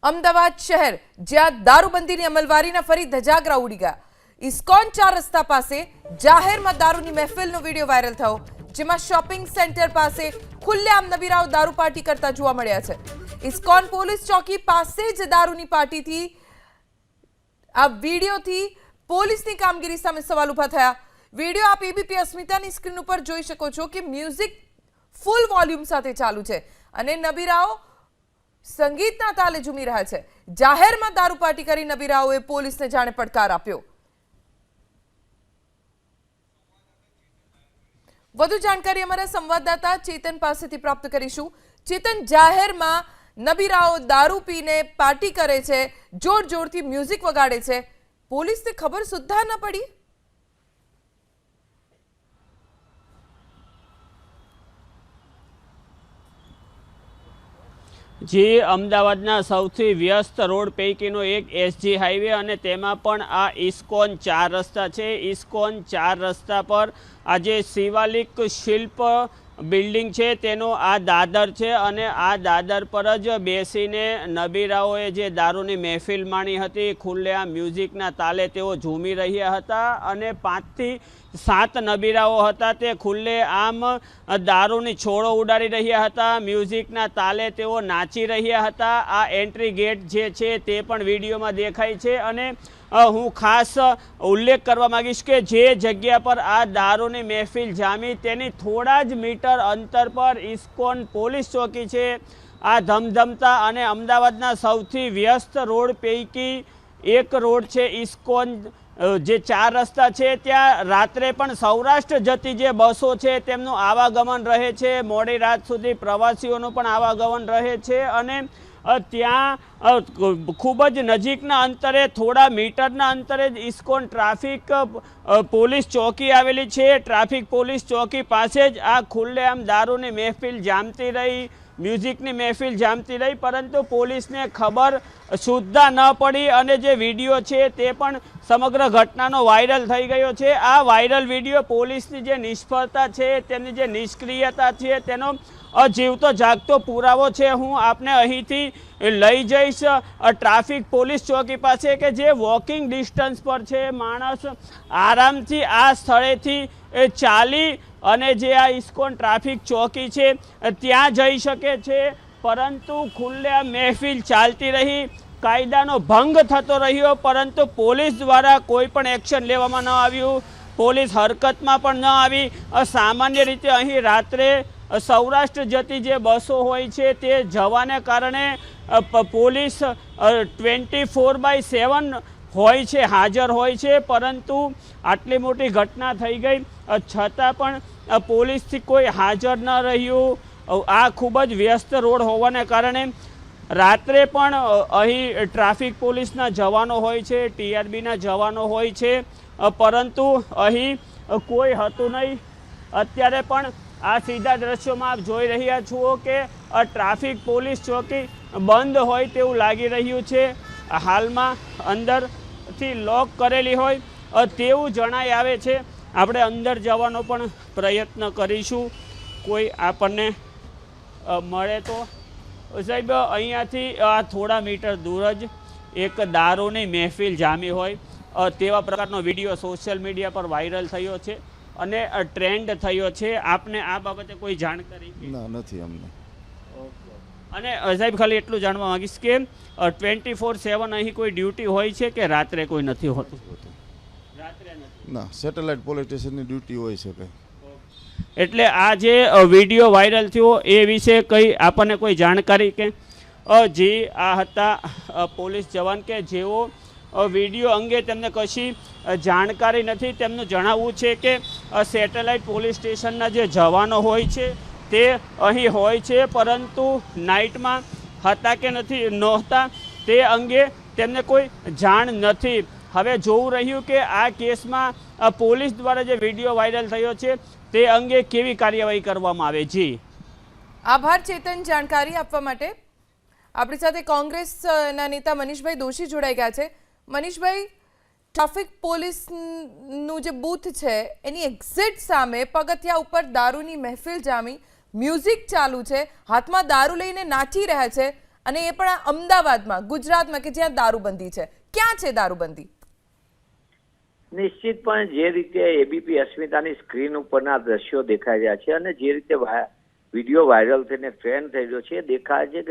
અમદાવાદ શહેર જ્યાં દારૂબંધીની અમલવારીના ફરી ધજાગરા ઉડી ગયા। ઇસ્કોન 4 રસ્તા પાસે જાહેરમાં દારૂની મહેફિલનો વિડિયો વાયરલ થયો, જેમાં શોપિંગ સેન્ટર પાસે ખુલ્લેઆમ નબીરાઓ દારૂ પાર્ટી કરતા જોવા મળ્યા છે। ઇસ્કોન પોલીસ ચોકી પાસે જ દારૂની પાર્ટીથી આ વિડિયોથી પોલીસની કામગીરી સામે સવાલ ઉભા થયા। વિડિયો આપ એબીપી અસ્મિતાની સ્ક્રીન ઉપર જોઈ શકો છો કે મ્યુઝિક ફૂલ વોલ્યુમ સાથે ચાલુ છે અને નબીરાઓ સંગીતના તાલે ઝૂમી રહ્યા છે। જાહેરમાં દારૂ પાર્ટી કરી નબીરાઓએ પોલીસને જાણે પડકાર આપ્યો। વધુ જાણકારી અમારા સંવાદદાતા ચેતન પાસેથી પ્રાપ્ત કરીશું। ચેતન, જાહેરમાં નબીરાઓ દારૂ પીને પાર્ટી કરે છે, જોર જોરથી મ્યુઝિક વગાડે છે, પોલીસને ખબર સુદ્ધા ન પડી? જે અમદાવાદના સૌથી વ્યસ્ત રોડ પૈકીનો એક એસજી હાઈવે અને તેમાં પણ આ ઇસ્કોન 4 રસ્તા છે। ઇસ્કોન 4 રસ્તા પર આ જે શિવાલિક શિલ્પ બિલ્ડિંગ છે તેનો આ દાદર છે અને આ દાદર પર જ બેસીને નબીરાઓએ જે દારૂની મહેફિલ માણી હતી, ખુલ્લેઆમ મ્યુઝિકના તાલે તેઓ ઝૂમી રહ્યા હતા અને 5 થી 7 નબીરાઓ હતા તે ખુલ્લેઆમ દારૂની છોડો ઉડાડી રહ્યા હતા, મ્યુઝિકના તાલે તેઓ નાચી રહ્યા હતા। આ એન્ટ્રી ગેટ જે છે તે પણ વિડીયોમાં દેખાય છે અને હું ખાસ ઉલ્લેખ કરવા માગીશ કે જે જગ્યા પર આ દારૂની મહેફિલ જામી તેની થોડા જ મીટર અંતર પર ઇસ્કોન પોલીસ ચોકી છે। આ ધમધમતા અને અમદાવાદના સૌથી વ્યસ્ત રોડ પૈકી એક રોડ છે ઇસ્કોન જે 4 રસ્તા છે, ત્યાં રાત્રે પણ સૌરાષ્ટ્ર જતી જે બસો છે તેમનું આવાગમન રહે છે, મોડી રાત સુધી પ્રવાસીઓનું પણ આવાગમન રહે છે અને ત્યાં ખૂબ જ નજીકના અંતરે થોડા મીટરના અંતરે જ ઇસ્કોન ટ્રાફિક પોલીસ ચોકી આવેલી છે। ટ્રાફિક પોલીસ ચોકી પાસે જ આ ખુલ્લેઆમ દારૂની મહેફિલ જામતી રહી, મ્યુઝિકની મહેફિલ જામતી રહી, પરંતુ પોલીસને ખબર સુદ્ધા ન પડી અને જે વિડીયો છે તે પણ સમગ્ર ઘટનાનો વાયરલ થઈ ગયો છે। આ વાયરલ વિડીયો પોલીસની જે નિષ્ફળતા છે, તેમની જે નિષ્ક્રિયતા છે તેનો જીવતો જાગતો પુરાવો છે। હું આપને અહીંથી લઈ જઈશ ટ્રાફિક પોલીસ ચોકી પાસે કે જે વોકિંગ ડિસ્ટન્સ પર છે। માણસ આરામથી આ સ્થળેથી ચાલી અને જે આ ઇસ્કોન ટ્રાફિક ચોકી છે ત્યાં જઈ શકે છે, પરંતુ ખુલ્લેઆમ મહેફિલ ચાલતી રહી, કાયદાનો ભંગ થતો રહ્યો, પરંતુ પોલીસ દ્વારા કોઈ પણ એક્શન લેવામાં ન આવ્યું, પોલીસ હરકતમાં પણ ન આવી। સામાન્ય રીતે અહીં રાત્રે સૌરાષ્ટ્ર જતી જે બસો હોય છે તે જવાને કારણે પોલીસ 24/7 હોય છે, હાજર હોય છે, પરંતુ આટલી મોટી ઘટના થઈ ગઈ છતાં પણ પોલીસથી કોઈ હાજર ન રહ્યું। આ ખૂબ જ વ્યસ્ત રોડ હોવાને કારણે રાત્રે પણ અહીં ટ્રાફિક પોલીસના જવાનો હોય છે, ટીઆરબીના જવાનો હોય છે, પરંતુ અહીં કોઈ હતું નહીં। અત્યારે પણ આ સીધા દ્રશ્યોમાં આપ જોઈ રહ્યા છો કે ટ્રાફિક પોલીસ ચોકી બંધ હોય તેવું લાગી રહ્યું છે, હાલમાં અંદરથી લોક કરેલી હોય તેવું જણાઈ આવે છે। આપણે અંદર જવાનો પણ પ્રયત્ન કરીશું, કોઈ આપણને મળે તો। સાહેબ, અહીંયાથી આ થોડા મીટર દૂર જ એક દારૂની મહેફિલ જામી હોય તેવા પ્રકારનો વિડીયો સોશિયલ મીડિયા પર વાયરલ થયો છે અને ટ્રેન્ડ થયો છે। આપને આ બાબતે કોઈ જાણકારી? ના, નથી અમને। અને સાહેબ, ખાલી એટલું જાણવા માંગીશ કે 24/7 અહીં કોઈ ડ્યુટી હોય છે કે રાત્રે કોઈ નથી હોતું? રાત્રે નથી? ના, સેટેલાઇટ પોલીસ સ્ટેશનની ડ્યુટી હોય શકે। એટલે આ જે વિડીયો વાયરલ થયો એ વિશે કઈ આપણને કોઈ જાણકારી કે જે આ હતા પોલીસ જવાન કે જેઓ વિડીયો અંગે તેમને કશી જાણકારી નથી, તેમનું જણાવવું છે કે સેટેલાઇટ પોલીસ સ્ટેશનના જે જવાનો હોય છે તે અહીં હોય છે, પરંતુ નાઇટમાં હતા કે નહોતા તે અંગે તેમને કોઈ જાણ નથી। હવે જોવું રહ્યું કે આ કેસમાં પોલીસ દ્વારા જે વિડીયો વાયરલ થયો છે તે અંગે કેવી કાર્યવાહી કરવામાં આવે। જી, આભાર ચેતન જાણકારી આપવા માટે। આપણી સાથે કોંગ્રેસના નેતા મનીષભાઈ દોશી જોડાઈ ગયા છે। મનીષભાઈ, ટ્રાફિક પોલીસનું જે બૂથ છે એની એક્ઝિટ સામે પગથિયા ઉપર દારૂની મહેફિલ જામી, મ્યુઝિક ચાલુ છે, હાથમાં દારૂ લઈને નાચી રહ્યા છે, અને એ પણ આ અમદાવાદમાં, ગુજરાતમાં, કે જ્યાં દારૂબંધી છે. ક્યાં છે દારૂબંધી? નિશ્ચિતપણે જે રીતે એબીપી અસ્મિતાની સ્ક્રીન ઉપરના દ્રશ્યો દેખાઈ રહ્યા છે અને જે રીતે વિડીયો વાયરલ થઈને ટ્રેન્ડ થઈ રહ્યો છે, એ દેખાય છે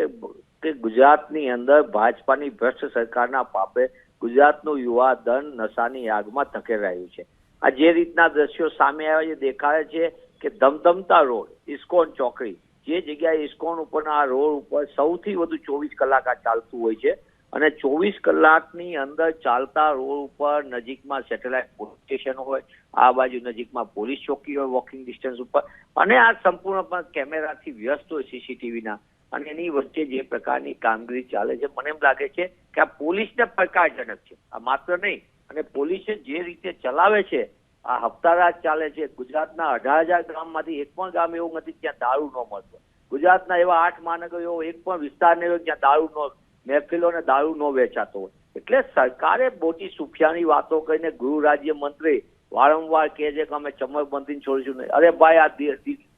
કે ગુજરાતની અંદર ભાજપાની ભ્રષ્ટ સરકારના પાપે ગુજરાતનું યુવા ધન નશાની આગમાં ધકેલાયું છે. આ જે રીતના દ્રશ્યો સામે આવ્યા છે, દેખાય છે કે ધમધમતા રોડ, ઇસ્કોન ચોકડી, જે જગ્યાએ ઇસ્કોન ઉપરના આ રોડ ઉપર સૌથી વધુ 24 કલાક આ ચાલતું હોય છે અને 24 કલાકની અંદર ચાલતા રોડ ઉપર નજીકમાં સેટેલાઇટ પોલીસ સ્ટેશન હોય, આ બાજુ નજીકમાં પોલીસ ચોકી હોય વોકિંગ ડિસ્ટન્સ ઉપર, અને આ સંપૂર્ણપણે કેમેરાથી વ્યસ્ત હોય સીસીટીવીના, અને એની વચ્ચે જે પ્રકારની કામગીરી ચાલે છે, મને એમ લાગે છે કે આ પોલીસને પડકારજનક છે. આ માત્ર નહીં, અને પોલીસે જે રીતે ચલાવે છે, આ હપ્તારાજ ચાલે છે. ગુજરાતના 18,000 ગામમાંથી એક પણ ગામ એવું નથી જ્યાં દારૂ ન મળતો. ગુજરાતના એવા 8 મહાનગરો એવો એક પણ વિસ્તાર નહીં હોય જ્યાં દારૂ ન મહેફિલો અને દારૂ ન વેચાતો હોય. એટલે સરકારે મોટી સુફિયાની વાતો કરીને ગૃહ રાજ્ય મંત્રી વારંવાર કહે છે કે અમે ચમકબંધીને છોડીશું નહીં. અરે ભાઈ, આ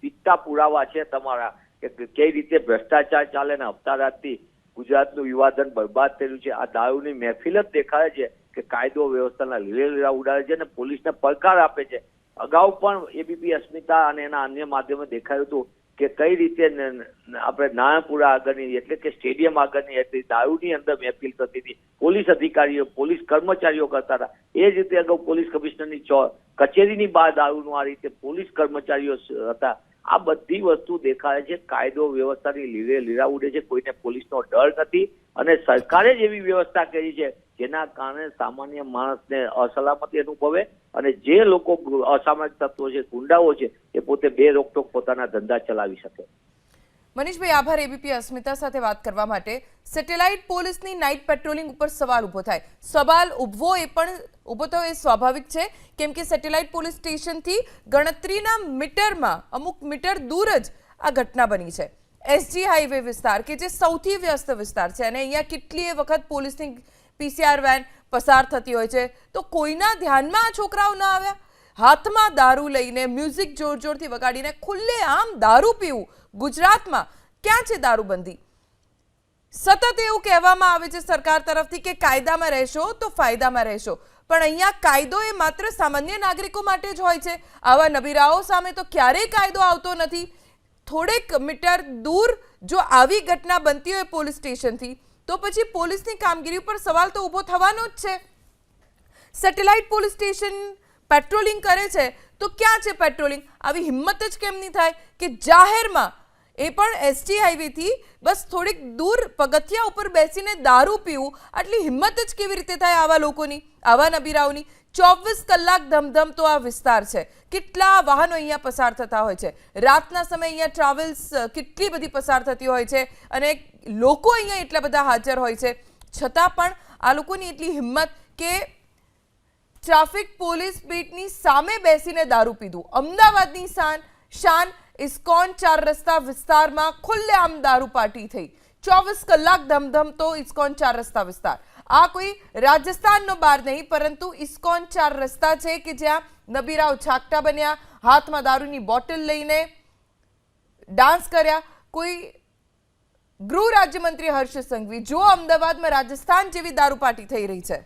દીકતા પુરાવા છે તમારા કે કઈ રીતે ભ્રષ્ટાચાર ચાલે ને હપ્તારાજથી ગુજરાતનું યુવાધન બરબાદ થયેલું છે. આ દારૂની મહેફિલ જ દેખાડે છે કે કાયદો વ્યવસ્થાના લીલા ઉડાડે છે અને પોલીસને પડકાર આપે છે. અગાઉ પણ એબીપી અસ્મિતા અને એના અન્ય માધ્યમો દેખાયું હતું કે કઈ રીતે આપણે નાણાપુરા આગળની, એટલે કે સ્ટેડિયમ આગળની દારૂની અંદર મહેફિલ થતી હતી. પોલીસ અધિકારીઓ, પોલીસ કર્મચારીઓ કરતા હતા. એ જ રીતે અગાઉ પોલીસ કમિશનરની કચેરીની બહાર દારૂનું આ રીતે પોલીસ કર્મચારીઓ હતા. આ બધી વસ્તુ દેખાડે છે કાયદો વ્યવસ્થાની લીરા ઉડે છે. કોઈને પોલીસનો ડર નથી અને સરકારે જ એવી વ્યવસ્થા કરી છે જેના કારણે સામાન્ય માણસને અસલામતી અનુભવે અને જે લોકો અસામાજિક તત્વો છે, ગુંડાઓ છે, એ પોતે બે રોકટોક પોતાના ધંધા ચલાવી શકે. મનીષભાઈ, આભાર એબીપી અસ્મિતા સાથે વાત કરવા માટે. સેટેલાઇટ પોલીસની નાઇટ પેટ્રોલિંગ ઉપર સવાલ ઊભો થાય. સવાલ ઊભો થયો એ સ્વાભાવિક છે, કેમ કે સેટેલાઇટ પોલીસ સ્ટેશનથી ગણતરીના મીટરમાં, અમુક મીટર દૂર જ આ ઘટના બની છે. એસજી હાઈવે વિસ્તાર કે જે સૌથી વ્યસ્ત વિસ્તાર છે, અને અહીંયા કેટલીય વખત પોલીસની પીસીઆર વેન પસાર થતી હોય છે, તો કોઈના ધ્યાનમાં આ છોકરાઓ ના આવ્યા? હાથમાં દારૂ લઈને, મ્યુઝિક જોર જોરથી વગાડીને ખુલ્લેઆમ દારૂ પીવું. ગુજરાતમાં ક્યાં છે દારૂબંધી? સતત એવું કહેવામાં આવે છે સરકાર તરફથી કે કાયદામાં રહેશો તો ફાયદામાં રહેશો, પણ અહીંયા કાયદો એ માત્ર સામાન્ય નાગરિકો માટે જ હોય છે. આવા નબીરાઓ સામે તો ક્યારેય કાયદો આવતો નથી. થોડેક મીટર દૂર જો આવી ઘટના બનતી હોય પોલીસ સ્ટેશનથી, તો પછી પોલીસની કામગીરી ઉપર સવાલ તો ઊભો થવાનો જ છે. સેટેલાઇટ પોલીસ સ્ટેશન પેટ્રોલિંગ કરે છે તો ક્યાં છે પેટ્રોલિંગ? આવી હિંમત જ કેમ નહીં થાય કે જાહેરમાં, એ પણ એસટી હાઈવેથી બસ થોડીક દૂર પગથિયા ઉપર બેસીને દારૂ પીવું? આટલી હિંમત જ કેવી રીતે થાય આવા લોકોની, આવા નબીરાઓની? 24 કલાક ધમધમતો આ વિસ્તાર છે. કેટલા વાહનો અહીંયા પસાર થતા હોય છે. રાતના સમયે અહીંયા ટ્રાવેલ્સ કેટલી બધી પસાર થતી હોય છે અને લોકો અહીંયા એટલા બધા હાજર હોય છે. છતાં પણ આ લોકોની એટલી હિંમત કે ટ્રાફિક પોલીસ બીટની સામે બેસીને દારૂ પીધું. અમદાવાદની શાન ઇસ્કોન 4 રસ્તા વિસ્તારમાં ખુલ્લેઆમ દારૂ પાર્ટી થઈ. 24 કલાક ધમધમતો ઇસ્કોન 4 રસ્તા વિસ્તાર. આ કોઈ રાજસ્થાનનો બાર નહીં, પરંતુ ઇસ્કોન 4 રસ્તા છે કે જ્યાં નબીરાઓ છાકટા બન્યા, હાથમાં દારૂની બોટલ લઈને ડાન્સ કર્યા. કોઈ ગૃહ રાજ્યમંત્રી હર્ષ સંઘવી, જો અમદાવાદમાં રાજસ્થાન જેવી દારૂ પાર્ટી થઈ રહી છે.